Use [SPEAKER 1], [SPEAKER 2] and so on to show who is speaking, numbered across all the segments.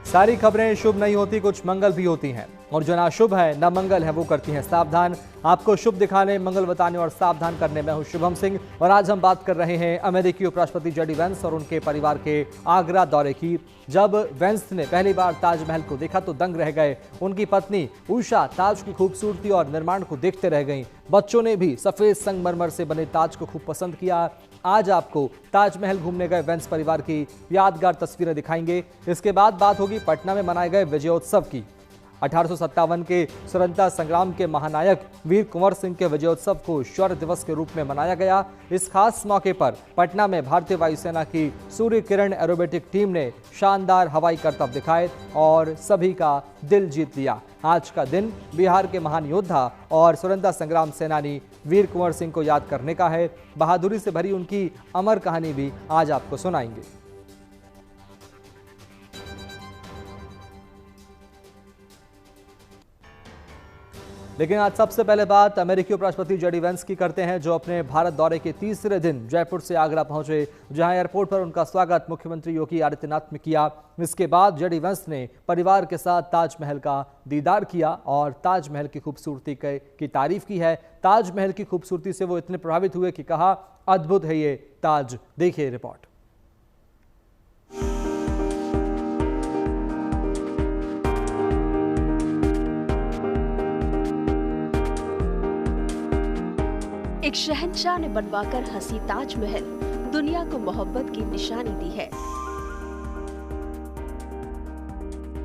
[SPEAKER 1] सारी खबरें शुभ नहीं होती, कुछ मंगल भी होती हैं, और जो ना शुभ है ना मंगल है वो करती हैं सावधान। आपको शुभ दिखाने, मंगल बताने और सावधान करने में हूं शुभम सिंह। और आज हम बात कर रहे हैं अमेरिकी उपराष्ट्रपति जेडी वेंस और उनके परिवार के आगरा दौरे की। जब वेंस ने पहली बार ताजमहल को देखा तो दंग रह गए। उनकी पत्नी उषा ताज की खूबसूरती और निर्माण को देखते रह गईं। बच्चों ने भी सफेद संगमरमर से बने ताज को खूब पसंद किया। आज आपको ताजमहल घूमने गए वेंस परिवार की यादगार तस्वीरें दिखाएंगे। इसके बाद बात होगी पटना में मनाए गए विजयोत्सव की। 1857 के स्वतंत्रता संग्राम के महानायक वीर कुंवर सिंह के विजयोत्सव को शौर्य दिवस के रूप में मनाया गया। इस खास मौके पर पटना में भारतीय वायुसेना की सूर्य किरण एरोबेटिक टीम ने शानदार हवाई करतब दिखाए और सभी का दिल जीत लिया। आज का दिन बिहार के महान योद्धा और स्वतंत्रता संग्राम सेनानी वीर कुंवर सिंह को याद करने का है। बहादुरी से भरी उनकी अमर कहानी भी आज आपको सुनाएंगे। लेकिन आज सबसे पहले बात अमेरिकी उपराष्ट्रपति जेडी वेंस की करते हैं, जो अपने भारत दौरे के तीसरे दिन जयपुर से आगरा पहुंचे, जहां एयरपोर्ट पर उनका स्वागत मुख्यमंत्री योगी आदित्यनाथ ने किया। इसके बाद जेडी वेंस ने परिवार के साथ ताजमहल का दीदार किया और ताजमहल की खूबसूरती की तारीफ की है। ताजमहल की खूबसूरती से वो इतने प्रभावित हुए कि कहा, अद्भुत है ये ताज। देखिए रिपोर्ट।
[SPEAKER 2] एक शहंशाह ने बनवाकर हंसी ताजमहल दुनिया को मोहब्बत की निशानी दी है।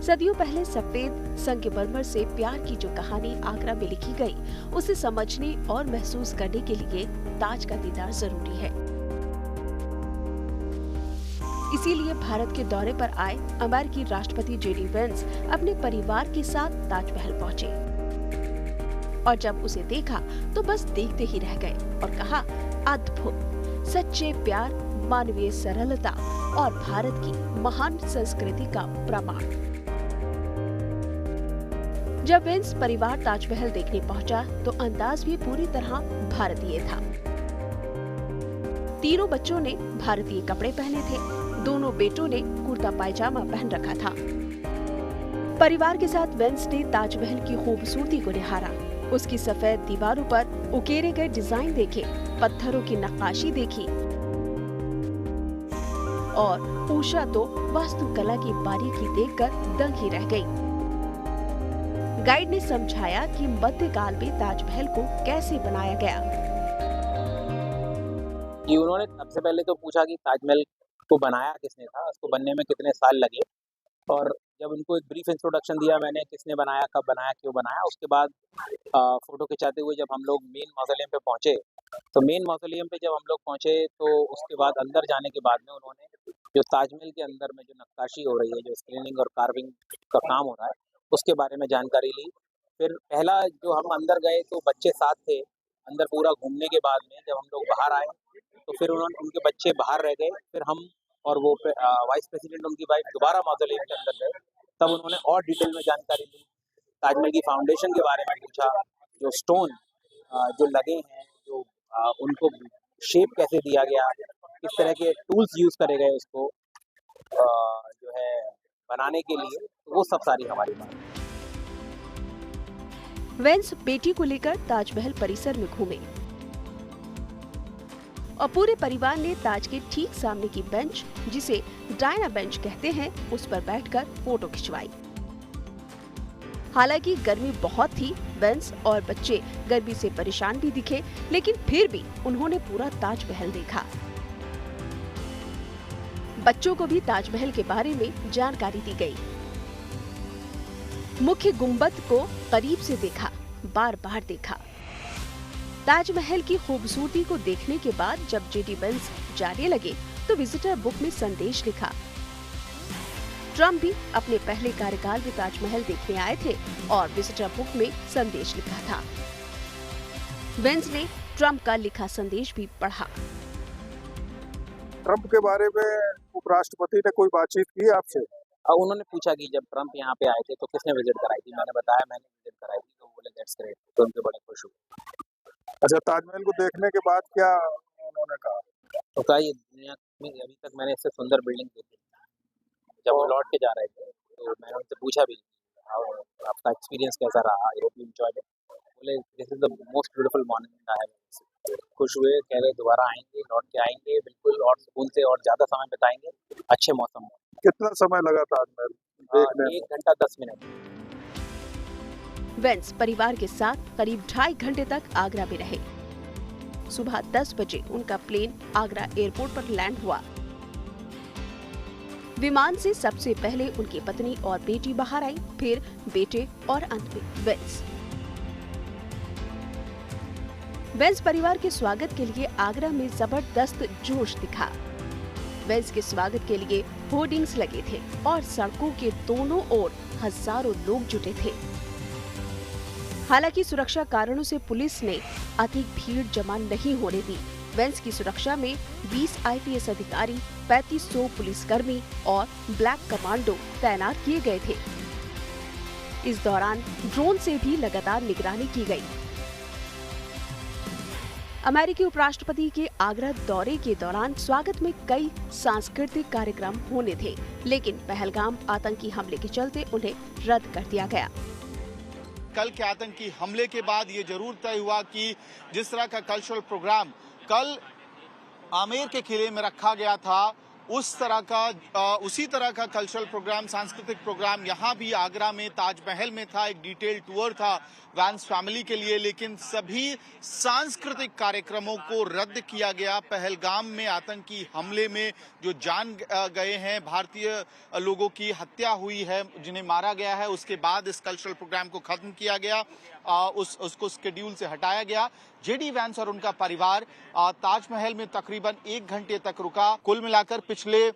[SPEAKER 2] सदियों पहले सफेद संगमरमर से प्यार की जो कहानी आगरा में लिखी गई, उसे समझने और महसूस करने के लिए ताज का दीदार जरूरी है। इसीलिए भारत के दौरे पर आए अमेरिकी राष्ट्रपति जेडी वेंस अपने परिवार के साथ ताजमहल पहुंचे और जब उसे देखा तो बस देखते ही रह गए और कहा, अद्भुत, सच्चे प्यार, मानवीय सरलता और भारत की महान संस्कृति का प्रमाण। जब वेंस परिवार ताजमहल देखने पहुंचा तो अंदाज भी पूरी तरह भारतीय था। तीनों बच्चों ने भारतीय कपड़े पहने थे। दोनों बेटों ने कुर्ता पायजामा पहन रखा था। परिवार के साथ वेंस ने ताजमहल की खूबसूरती को निहारा। उसकी सफेद दीवारों पर उकेरे गए डिजाइन देखे, पत्थरों की नक्काशी देखी और उषा तो वास्तुकला की बारीकी देखकर दंग ही रह गई। गाइड ने समझाया कि मध्यकाल में ताजमहल को कैसे बनाया गया।
[SPEAKER 3] उन्होंने सबसे पहले तो पूछा कि ताजमहल को बनाया किसने था, उसको बनने में कितने साल लगे, और जब उनको एक ब्रीफ इंट्रोडक्शन दिया मैंने, किसने बनाया, कब बनाया, क्यों बनाया। उसके बाद फोटो खिंचाते हुए जब हम लोग मेन मौजोलियम पे पहुंचे, तो मेन मौजोलियम पे जब हम लोग पहुंचे तो उसके बाद अंदर जाने के बाद में उन्होंने जो ताजमहल के अंदर में जो नक्काशी हो रही है, जो स्क्रीनिंग और कार्विंग का काम हो रहा है, उसके बारे में जानकारी ली। फिर पहला जो हम अंदर गए तो बच्चे साथ थे। अंदर पूरा घूमने के बाद में जब हम लोग बाहर आए तो फिर उनके बच्चे बाहर रह गए। फिर हम और वो वाइस प्रेसिडेंट उनकी वाइफ दोबारा मौजोलियम के अंदर गए। तब उन्होंने और डिटेल में जानकारी ली, ताजमहल की फाउंडेशन के बारे में पूछा, जो स्टोन जो लगे हैं, जो उनको शेप कैसे दिया गया, किस तरह के टूल्स यूज करे गए उसको जो है बनाने के लिए, वो सब सारी हमारी बात।
[SPEAKER 2] वेंस बेटी को लेकर ताजमहल परिसर में घूमे और पूरे परिवार ने ताज के ठीक सामने की बेंच, जिसे डायना बेंच कहते हैं, उस पर बैठकर फोटो खिंचवाई। हालांकि गर्मी बहुत थी, वेंस और बच्चे गर्मी से परेशान भी दिखे, लेकिन फिर भी उन्होंने पूरा ताजमहल देखा। बच्चों को भी ताजमहल के बारे में जानकारी दी गई। मुख्य गुंबद को करीब से देखा, बार बार देखा। ताजमहल की खूबसूरती को देखने के बाद जब जेडी वेंस जाने लगे तो विजिटर बुक में संदेश लिखा। ट्रम्प भी अपने पहले कार्यकाल में ताजमहल देखने आए थे और विजिटर बुक में संदेश लिखा था। वेंस ने ट्रम्प का लिखा संदेश भी पढ़ा।
[SPEAKER 4] ट्रम्प के बारे में उपराष्ट्रपति ने कोई बातचीत की आपसे?
[SPEAKER 3] उन्होंने पूछा कि जब ट्रम्प यहाँ पे आए थे तो किसने विजिट कराई थी। मैंने बताया मैंने विजिट कराई थी, तो बोले दैट्स ग्रेट, तो उनके बड़े खुश हुए।
[SPEAKER 4] अच्छा, ताजमहल को देखने के बाद क्या उन्होंने कहा?
[SPEAKER 3] तो कहा ये दुनिया में अभी तक मैंने इससे सुंदर बिल्डिंग देखी। जब वो लौट के जा रहे थे तो मैंने उनसे पूछा भी, आपका एक्सपीरियंस कैसा रहा, I hope you enjoyed it. बोले this is the most beautiful morning I have. खुश हुए, कह रहे दोबारा आएंगे, लौट के आएंगे बिल्कुल, और सुकून से और ज़्यादा समय बिताएंगे अच्छे मौसम में।
[SPEAKER 4] कितना समय लगा ताजमहल देखने में?
[SPEAKER 3] 1 घंटा 10 मिनट।
[SPEAKER 2] वेंस परिवार के साथ करीब 2.5 घंटे तक आगरा में रहे। सुबह 10 बजे उनका प्लेन आगरा एयरपोर्ट पर लैंड हुआ। विमान से सबसे पहले उनकी पत्नी और बेटी बाहर आई, फिर बेटे और अंत में वेंस। वेंस परिवार के स्वागत के लिए आगरा में जबरदस्त जोश दिखा। वेंस के स्वागत के लिए होर्डिंग्स लगे थे और सड़कों के दोनों ओर हजारों लोग जुटे थे। हालांकि सुरक्षा कारणों से पुलिस ने अधिक भीड़ जमा नहीं होने दी। वेंस की सुरक्षा में 20 आईपीएस अधिकारी, 3500 पुलिसकर्मी और ब्लैक कमांडो तैनात किए गए थे। इस दौरान ड्रोन से भी लगातार निगरानी की गई। अमेरिकी उपराष्ट्रपति के आगरा दौरे के दौरान स्वागत में कई सांस्कृतिक कार्यक्रम होने थे, लेकिन पहलगाम आतंकी हमले के चलते उन्हें रद्द कर दिया गया।
[SPEAKER 5] कल के आतंकी हमले के बाद ये जरूर तय हुआ कि जिस तरह का कल्चरल प्रोग्राम कल आमेर के किले में रखा गया था, उसी तरह का कल्चरल प्रोग्राम, सांस्कृतिक प्रोग्राम यहाँ भी आगरा में ताजमहल में था। एक डिटेल टूर था वैंस फैमिली के लिए, लेकिन सभी सांस्कृतिक कार्यक्रमों को रद्द किया गया। पहलगाम में आतंकी हमले में जो जान गए हैं, भारतीय लोगों की हत्या हुई है, जिन्हें मारा गया है, उसके बाद इस कल्चरल प्रोग्राम को खत्म किया गया, उसको शेड्यूल से हटाया गया। जेडी वैंस और उनका परिवार ताजमहल में तकरीबन 1 घंटे तक रुका। कुल मिलाकर पिछले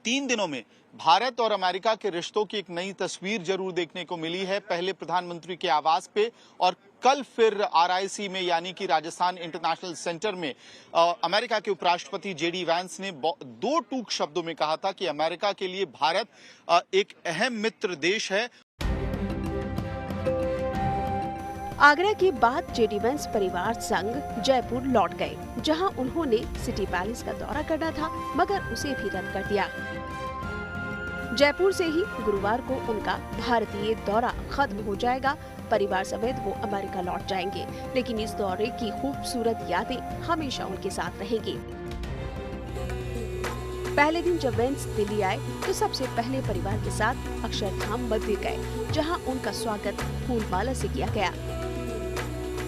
[SPEAKER 5] 3 दिनों में भारत और अमेरिका के रिश्तों की एक नई तस्वीर जरूर देखने को मिली है। पहले प्रधानमंत्री के आवास पे और कल फिर आरआईसी में, यानी कि राजस्थान इंटरनेशनल सेंटर में अमेरिका के उपराष्ट्रपति जेडी वैंस ने 2 टूक शब्दों में कहा था कि अमेरिका के लिए भारत एक अहम मित्र देश है।
[SPEAKER 2] आगरा के बाद जेडी वैंस परिवार संग जयपुर लौट गए, जहां उन्होंने सिटी पैलेस का दौरा करना था, मगर उसे भी रद्द कर दिया। जयपुर से ही गुरुवार को उनका भारतीय दौरा खत्म हो जाएगा। परिवार समेत वो अमेरिका लौट जाएंगे, लेकिन इस दौरे की खूबसूरत यादें हमेशा उनके साथ रहेंगी। पहले दिन जब वेंस दिल्ली आए तो सबसे पहले परिवार के साथ अक्षरधाम मंदिर गए, जहां उनका स्वागत फूलमाला से किया गया।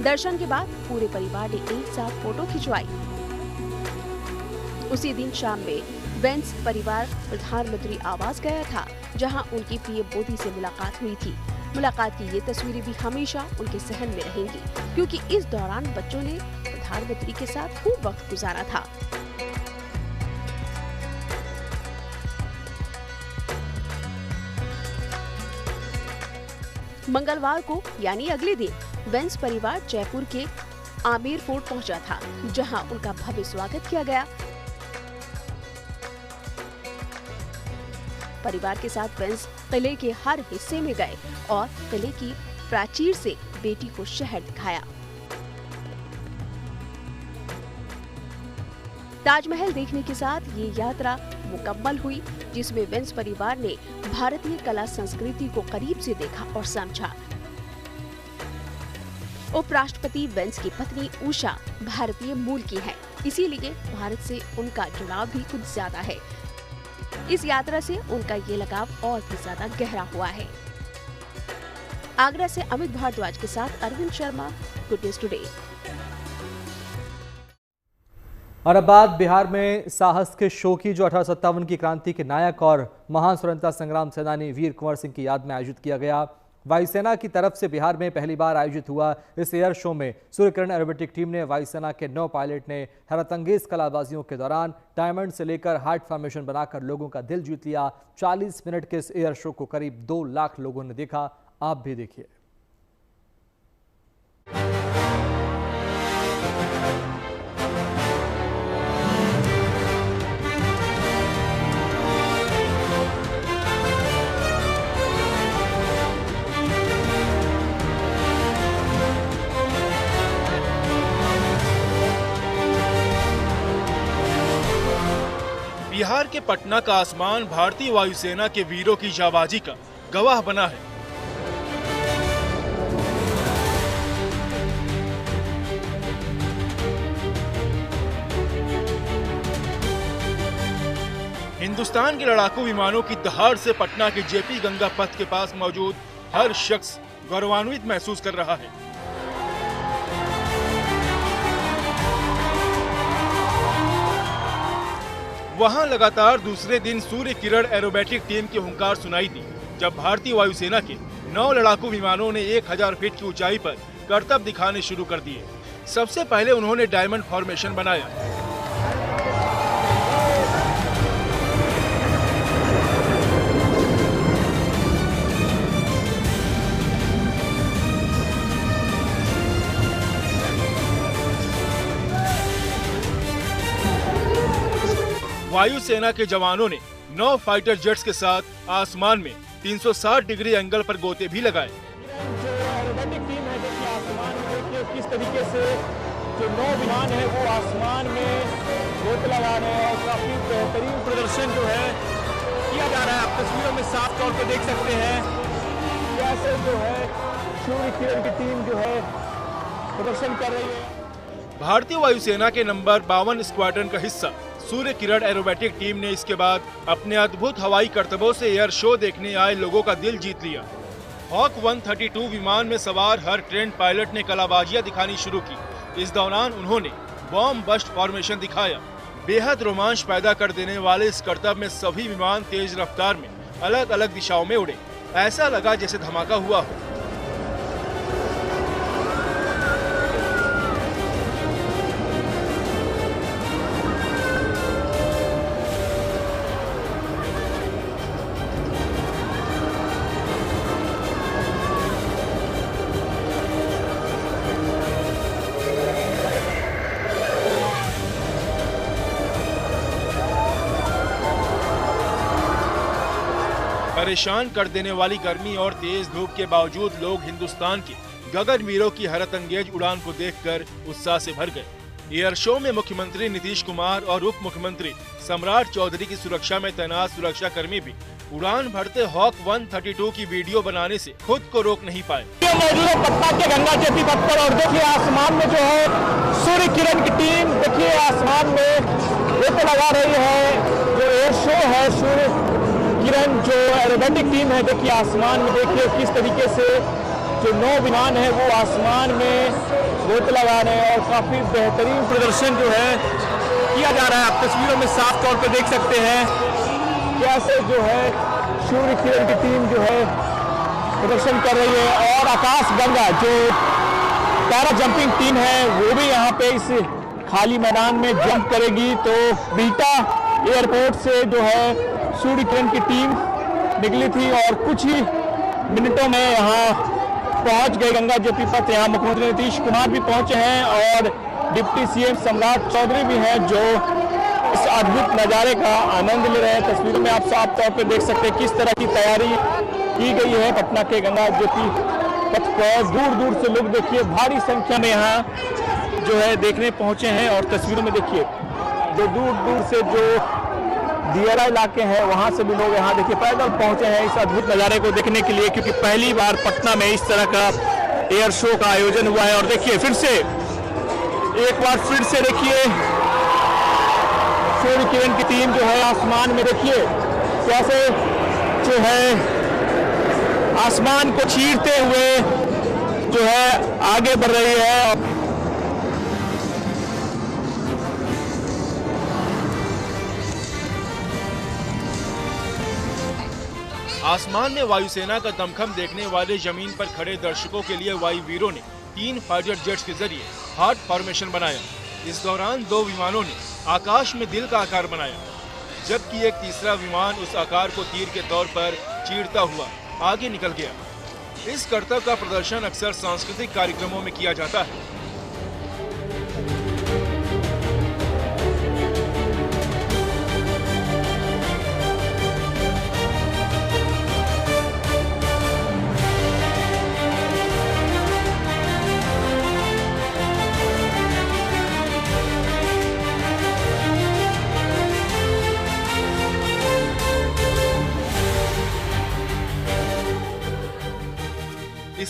[SPEAKER 2] दर्शन के बाद पूरे परिवार ने एक साथ फोटो खिंचवाई। उसी दिन शाम में वेंस परिवार प्रधानमंत्री आवास गया था, जहां उनकी पीएम मोदी से मुलाकात हुई थी। मुलाकात की ये तस्वीरें भी हमेशा उनके जहन में रहेंगी, क्योंकि इस दौरान बच्चों ने प्रधानमंत्री के साथ खूब वक्त गुजारा था। मंगलवार को यानी अगले दिन वेंस परिवार जयपुर के आमेर फोर्ट पहुंचा था, जहां उनका भव्य स्वागत किया गया। परिवार के साथ वेंस किले के हर हिस्से में गए और किले की प्राचीर से बेटी को शहर दिखाया। ताजमहल देखने के साथ ये यात्रा मुकम्मल हुई, जिसमें वेंस परिवार ने भारतीय कला संस्कृति को करीब से देखा और समझा। उपराष्ट्रपति वेंस की पत्नी उषा भारतीय मूल की है, इसीलिए भारत से उनका जुड़ाव भी कुछ ज्यादा है। इस यात्रा से उनका ये लगाव और भी ज्यादा गहरा हुआ है। आगरा से अमित भारद्वाज के साथ Arvind Sharma, good news today.
[SPEAKER 1] और अब बात बिहार में साहस के शो की, जो 1857 की क्रांति के नायक और महान स्वतंत्रता संग्राम सेनानी वीर कुंवर सिंह की याद में आयोजित किया गया। वायुसेना की तरफ से बिहार में पहली बार आयोजित हुआ इस एयर शो में सूर्यकिरण एरोबेटिक टीम ने वायुसेना के 9 पायलट ने हैरतअंगेज कलाबाजियों के दौरान डायमंड से लेकर हार्ट फॉर्मेशन बनाकर लोगों का दिल जीत लिया। 40 मिनट के इस एयर शो को करीब 2 लाख लोगों ने देखा। आप भी देखिए।
[SPEAKER 6] बिहार के पटना का आसमान भारतीय वायुसेना के वीरों की जाबाजी का गवाह बना है। हिंदुस्तान के लड़ाकू विमानों की दहाड़ से पटना के जेपी गंगा पथ के पास मौजूद हर शख्स गौरवान्वित महसूस कर रहा है। वहां लगातार दूसरे दिन सूर्य किरण एरोबेटिक टीम की हुंकार सुनाई दी, जब भारतीय वायुसेना के 9 लड़ाकू विमानों ने 1000 फीट की ऊंचाई पर करतब दिखाने शुरू कर दिए। सबसे पहले उन्होंने डायमंड फॉर्मेशन बनाया। वायुसेना के जवानों ने 9 फाइटर जेट्स के साथ आसमान में 360 डिग्री एंगल पर गोते भी लगाए।
[SPEAKER 7] जो एरोबेटिक टीम है देखिए आसमान में देखिए किस तरीके से जो 9 विमान है वो आसमान में गोते लगा रहे हैं और काफी बेहतरीन प्रदर्शन जो है किया जा रहा है। आप तस्वीरों में साफ तौर पे देख सकते हैं कैसे जो है सूर्य किरण की टीम जो है प्रदर्शन कर रही है।
[SPEAKER 6] भारतीय वायुसेना के नंबर 52 स्क्वाड्रन का हिस्सा सूर्य किरण एरोबेटिक टीम ने इसके बाद अपने अद्भुत हवाई करतबों से एयर शो देखने आए लोगों का दिल जीत लिया। हॉक 132 विमान में सवार हर ट्रेंड पायलट ने कलाबाजियां दिखानी शुरू की। इस दौरान उन्होंने बॉम्ब बस्ट फॉर्मेशन दिखाया। बेहद रोमांच पैदा कर देने वाले इस करतब में सभी विमान तेज रफ्तार में अलग अलग दिशाओं में उड़े। ऐसा लगा जैसे धमाका हुआ हो। परेशान कर देने वाली गर्मी और तेज धूप के बावजूद लोग हिंदुस्तान के गगनवीरों की हैरत अंगेज उड़ान को देखकर उत्साह से भर गए। एयर शो में मुख्यमंत्री नीतीश कुमार और उप मुख्यमंत्री सम्राट चौधरी की सुरक्षा में तैनात सुरक्षा कर्मी भी उड़ान भरते हॉक 132 की वीडियो बनाने से खुद को रोक नहीं पाए।
[SPEAKER 7] मौजूद है पटना के गंगा जेपी पथ पर और देखिए आसमान में जो है सूर्य किरण की टीम देखिए आसमान में गोते लगा रही है। जो एयर शो है सूर्य किरण जो एरोबेटिक टीम है देखिए आसमान में देखिए किस तरीके से जो 9 विमान है वो आसमान में गोते लगा रहे हैं और काफी बेहतरीन प्रदर्शन जो है किया जा रहा है। आप तस्वीरों में साफ तौर पे देख सकते हैं कैसे जो है सूर्य किरण की टीम जो है प्रदर्शन कर रही है। और आकाश गंगा जो पैरा जंपिंग टीम है वो भी यहाँ पे इस खाली मैदान में जंप करेगी। तो बिहटा एयरपोर्ट से जो है सूर्य किरण की टीम निकली थी और कुछ ही मिनटों में यहाँ पहुंच गए गंगा जेपी पथ। यहाँ मुख्यमंत्री नीतीश कुमार भी पहुंचे हैं और डिप्टी सीएम सम्राट चौधरी भी हैं जो इस अद्भुत नज़ारे का आनंद ले रहे हैं। तस्वीरों में आप साफ तौर पे देख सकते हैं किस तरह की तैयारी की गई है पटना के गंगा जेपी पथ पर। दूर दूर से लोग देखिए भारी संख्या में यहाँ जो है देखने पहुंचे हैं और तस्वीरों में देखिए जो दूर दूर से जो दियारा इलाके हैं वहां से भी लोग यहाँ देखिए पैदल पहुंचे हैं इस अद्भुत नज़ारे को देखने के लिए, क्योंकि पहली बार पटना में इस तरह का एयर शो का आयोजन हुआ है। और देखिए फिर से एक बार फिर से देखिए सूर्य किरण की टीम जो है आसमान में देखिए कैसे जो है आसमान को चीरते हुए जो है आगे बढ़ रही है।
[SPEAKER 6] आसमान में वायुसेना का दमखम देखने वाले जमीन पर खड़े दर्शकों के लिए वायुवीरों ने 3 फाइटर जेट्स के जरिए हार्ट फॉर्मेशन बनाया। इस दौरान 2 विमानों ने आकाश में दिल का आकार बनाया, जबकि एक तीसरा विमान उस आकार को तीर के तौर पर चीरता हुआ आगे निकल गया। इस करतब का प्रदर्शन अक्सर सांस्कृतिक कार्यक्रमों में किया जाता है।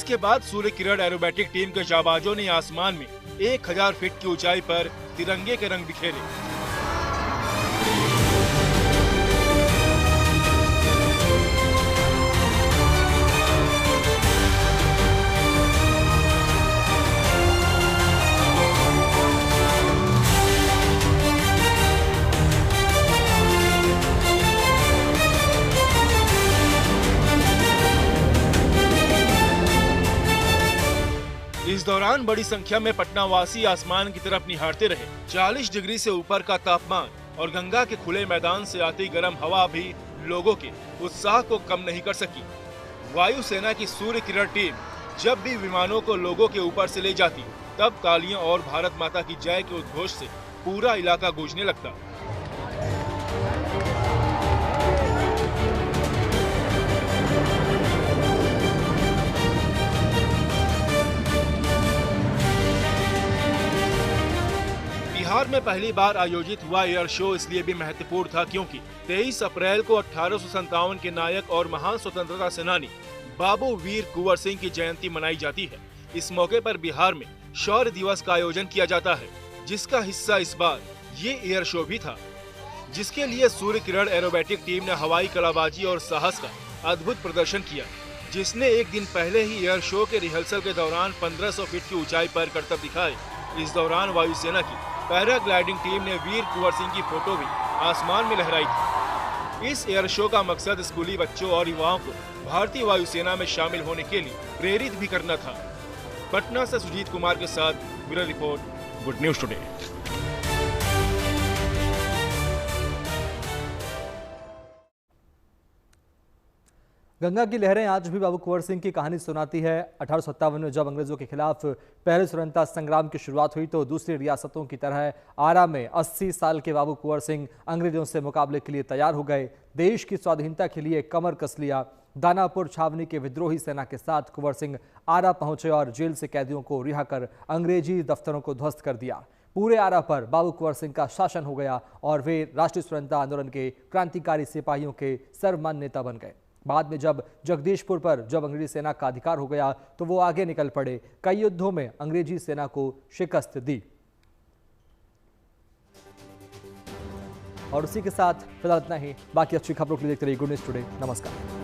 [SPEAKER 6] इसके बाद सूर्य किरण एरोबेटिक टीम के जाबाजों ने आसमान में 1000 फीट की ऊंचाई पर तिरंगे के रंग बिखेरे। इस दौरान बड़ी संख्या में पटनावासी आसमान की तरफ निहारते रहे। 40 डिग्री से ऊपर का तापमान और गंगा के खुले मैदान से आती गर्म हवा भी लोगों के उत्साह को कम नहीं कर सकी। वायुसेना की सूर्य किरण टीम जब भी विमानों को लोगों के ऊपर से ले जाती, तब तालियां और भारत माता की जय के उद्घोष से पूरा इलाका गूंजने लगता। बिहार में पहली बार आयोजित हुआ एयर शो इसलिए भी महत्वपूर्ण था क्योंकि 23 अप्रैल को 1857 के नायक और महान स्वतंत्रता सेनानी बाबू वीर कुंवर सिंह की जयंती मनाई जाती है। इस मौके पर बिहार में शौर्य दिवस का आयोजन किया जाता है, जिसका हिस्सा इस बार ये एयर शो भी था, जिसके लिए सूर्य किरण एरोबेटिक टीम ने हवाई कलाबाजी और साहस का अद्भुत प्रदर्शन किया, जिसने एक दिन पहले ही एयर शो के रिहर्सल के दौरान 1500 फीट की ऊंचाई पर करतब दिखाए। इस दौरान वायुसेना की पैराग्लाइडिंग टीम ने वीर कुंवर सिंह की फोटो भी आसमान में लहराई थी। इस एयर शो का मकसद स्कूली बच्चों और युवाओं को भारतीय वायुसेना में शामिल होने के लिए प्रेरित भी करना था। पटना से सुजीत कुमार के साथ bureau report, good news today.
[SPEAKER 1] Ganga की लहरें आज भी बाबू कुंवर सिंह की कहानी सुनाती है। 1857 में जब अंग्रेजों के खिलाफ पहले स्वतंत्रता संग्राम की शुरुआत हुई तो दूसरी रियासतों की तरह आरा में 80 साल के बाबू कुंवर सिंह अंग्रेजों से मुकाबले के लिए तैयार हो गए। देश की स्वाधीनता के लिए कमर कस लिया। दानापुर छावनी के विद्रोही सेना के साथ कुंवर सिंह आरा पहुंचे और जेल से कैदियों को रिहा कर अंग्रेजी दफ्तरों को ध्वस्त कर दिया। पूरे आरा पर बाबू कुंवर सिंह का शासन हो गया और वे राष्ट्रीय स्वतंत्रता आंदोलन के क्रांतिकारी सिपाहियों के सर्वमान्य नेता बन गए। बाद में जब जगदीशपुर पर जब अंग्रेजी सेना का अधिकार हो गया तो वो आगे निकल पड़े। कई युद्धों में अंग्रेजी सेना को शिकस्त दी। और उसी के साथ फिलहाल इतना ही। बाकी अच्छी खबरों के लिए देखते रहिए गुड न्यूज टुडे। नमस्कार।